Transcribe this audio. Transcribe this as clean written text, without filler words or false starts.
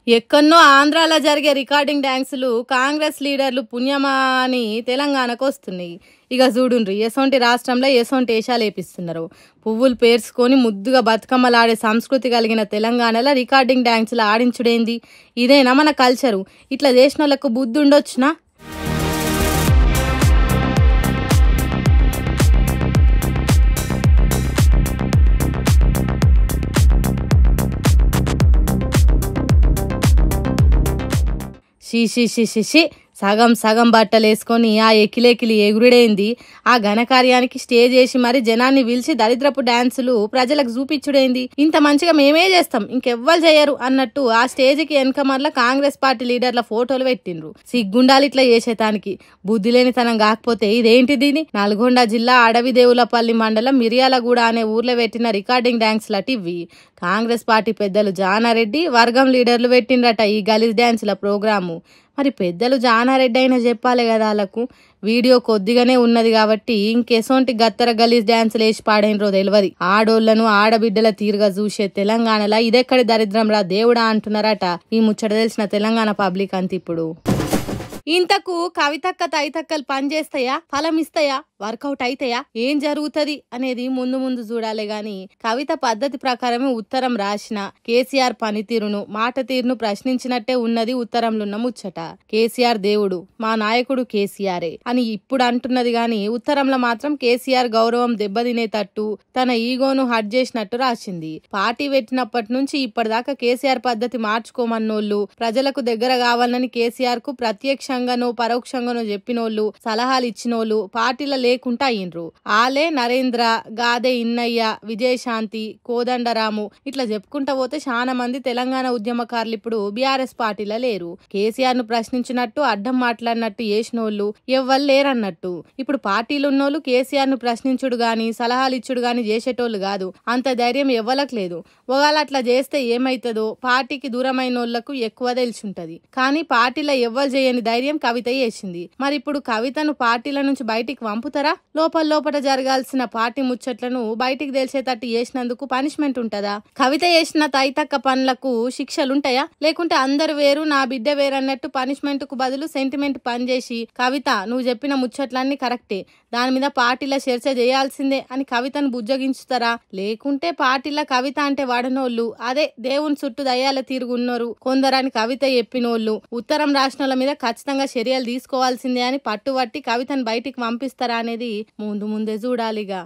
ఎక్కన్నో ఆంధ్రాలో జరిగే రికార్డింగ్ డ్యాన్సులు కాంగ్రెస్ లీడర్లు పుణ్యమా అని తెలంగాణకు వస్తున్నాయి. ఇక చూడుండ్రి ఎసొంటి రాష్ట్రంలో ఎసొంటి వేషాలు వేపిస్తున్నారు. పువ్వులు పేర్చుకొని ముద్దుగా బతుకమ్మలాడే సంస్కృతి కలిగిన తెలంగాణలో రికార్డింగ్ డ్యాన్సులు ఆడించుడేంది? ఇదేనా మన కల్చరు? ఇట్లా చేసిన వాళ్ళకు బుద్ధి ఉండొచ్చునా? షీ సగం సగం బట్టలు వేసుకొని ఆ ఎకిలేకిలి ఎగురుడేంది? ఆ ఘనకార్యానికి స్టేజ్ వేసి మరి జనాన్ని పిలిచి దరిద్రపు డాన్సులు ప్రజలకు చూపించుడేంది? ఇంత మంచిగా మేమే చేస్తాం ఇంకెవ్వరు చేయరు అన్నట్టు ఆ స్టేజ్కి వెనక మరల కాంగ్రెస్ పార్టీ లీడర్ల ఫోటోలు పెట్టిండ్రు. సిగ్గుండాలి ఇట్లా చేసేటానికి. బుద్ధి లేనితనం కాకపోతే ఇదేంటిది? నల్గొండ జిల్లా అడవిదేవులపల్లి మండలం మిర్యాలగూడ అనే ఊర్లో పెట్టిన రికార్డింగ్ డాన్సులటి ఇవి. కాంగ్రెస్ పార్టీ పెద్దలు జానారెడ్డి వర్గం లీడర్లు పెట్టిండ్రట ఈ గలీజ్ డాన్సుల ప్రోగ్రాము. మరి పెద్దలు జానారెడ్డి అయినా చెప్పాలి కదా వాళ్ళకు. వీడియో కొద్దిగానే ఉన్నది కాబట్టి ఇంకెసోంటి గత్తర గలీజ్ డాన్సులు వేసి పాడైనరో తెలియదు. ఆడోళ్లను ఆడబిడ్డల తీరుగా చూసే తెలంగాణలో ఇదెక్కడి దరిద్రం రా దేవుడా అంటున్నారట ఈ ముచ్చట తెలిసిన తెలంగాణ పబ్లిక్ అంత. ఇప్పుడు ఇంతకు కవితక్క తైతక్కలు పనిచేస్తాయా, ఫలం ఇస్తాయా, వర్కౌట్ అయితాయా, ఏం జరుగుతుంది అనేది ముందు ముందు చూడాలి గాని కవిత పద్ధతి ప్రకారమే ఉత్తరం రాసిన కేసీఆర్ పనితీరును మాట తీరును ప్రశ్నించినట్టే ఉన్నది ఉత్తరంలో ఉన్న ముచ్చట. కేసీఆర్ దేవుడు, మా నాయకుడు కేసీఆరే అని ఇప్పుడు అంటున్నది గాని ఉత్తరంలో మాత్రం కేసీఆర్ గౌరవం దెబ్బతినేటట్టు తన ఈగోను హట్ చేసినట్టు రాసింది. పార్టీ పెట్టినప్పటి నుంచి ఇప్పటిదాకా కేసీఆర్ పద్ధతి మార్చుకోమన్నోళ్ళు, ప్రజలకు దగ్గర కావాలని కేసీఆర్ కు ప్రత్యక్షంగానో పరోక్షంగానో చెప్పినోళ్ళు, సలహాలు ఇచ్చినోళ్ళు పార్టీల లేకుండా అయ్యిండ్రు. ఆలే నరేంద్ర, గాదే ఇన్నయ్య, విజయశాంతి, కోదండరాము ఇట్లా చెప్పుకుంటా పోతే చాలా మంది తెలంగాణ ఉద్యమకారులు ఇప్పుడు బీఆర్ఎస్ పార్టీలో లేరు. కేసీఆర్ ను ప్రశ్నించినట్టు అడ్డం మాట్లాడినట్టు చేసినోళ్ళు ఎవ్వరు లేరన్నట్టు. ఇప్పుడు పార్టీలు ఉన్నోళ్ళు కేసీఆర్ ను ప్రశ్నించుడు గాని సలహాలు ఇచ్చుడు గాని చేసేటోళ్ళు కాదు. అంత ధైర్యం ఎవ్వలకు లేదు. ఒకవేళ అట్లా చేస్తే ఏమైతుందో పార్టీకి దూరమైన వాళ్ళకు ఎక్కువ తెలిసుంటది. కానీ పార్టీలో ఎవ్వరు చేయని ధైర్యం కవిత చేసింది. మరి ఇప్పుడు కవితను పార్టీల నుంచి బయటికి పంపుతారా? లోపల జరగాల్సిన పార్టీ ముచ్చట్లను బయటికి తెలిసేటట్టు చేసినందుకు పనిష్మెంట్ ఉంటదా? కవిత చేసిన తైతక్క పనులకు శిక్షలుంటాయా? లేకుంటే అందరు వేరు నా బిడ్డ వేరు అన్నట్టు పనిష్మెంట్ కు బదులు సెంటిమెంట్ పనిచేసి కవిత నువ్వు చెప్పిన ముచ్చట్లన్నీ కరెక్టే, దాని మీద పార్టీల చర్చ చేయాల్సిందే అని కవితను బుజ్జగించుతారా? లేకుంటే పార్టీల కవిత అంటే వాడనోళ్ళు అదే దేవుని చుట్టూ దయ్యాల తిరుగున్నోరు కొందరని కవిత చెప్పినోళ్ళు ఉత్తరం రాష్ట్రాల మీద ఖచ్చితంగా చర్యలు తీసుకోవాల్సిందే అని పట్టుబట్టి కవితను బయటికి పంపిస్తారా అనేది ముందే చూడాలిగా.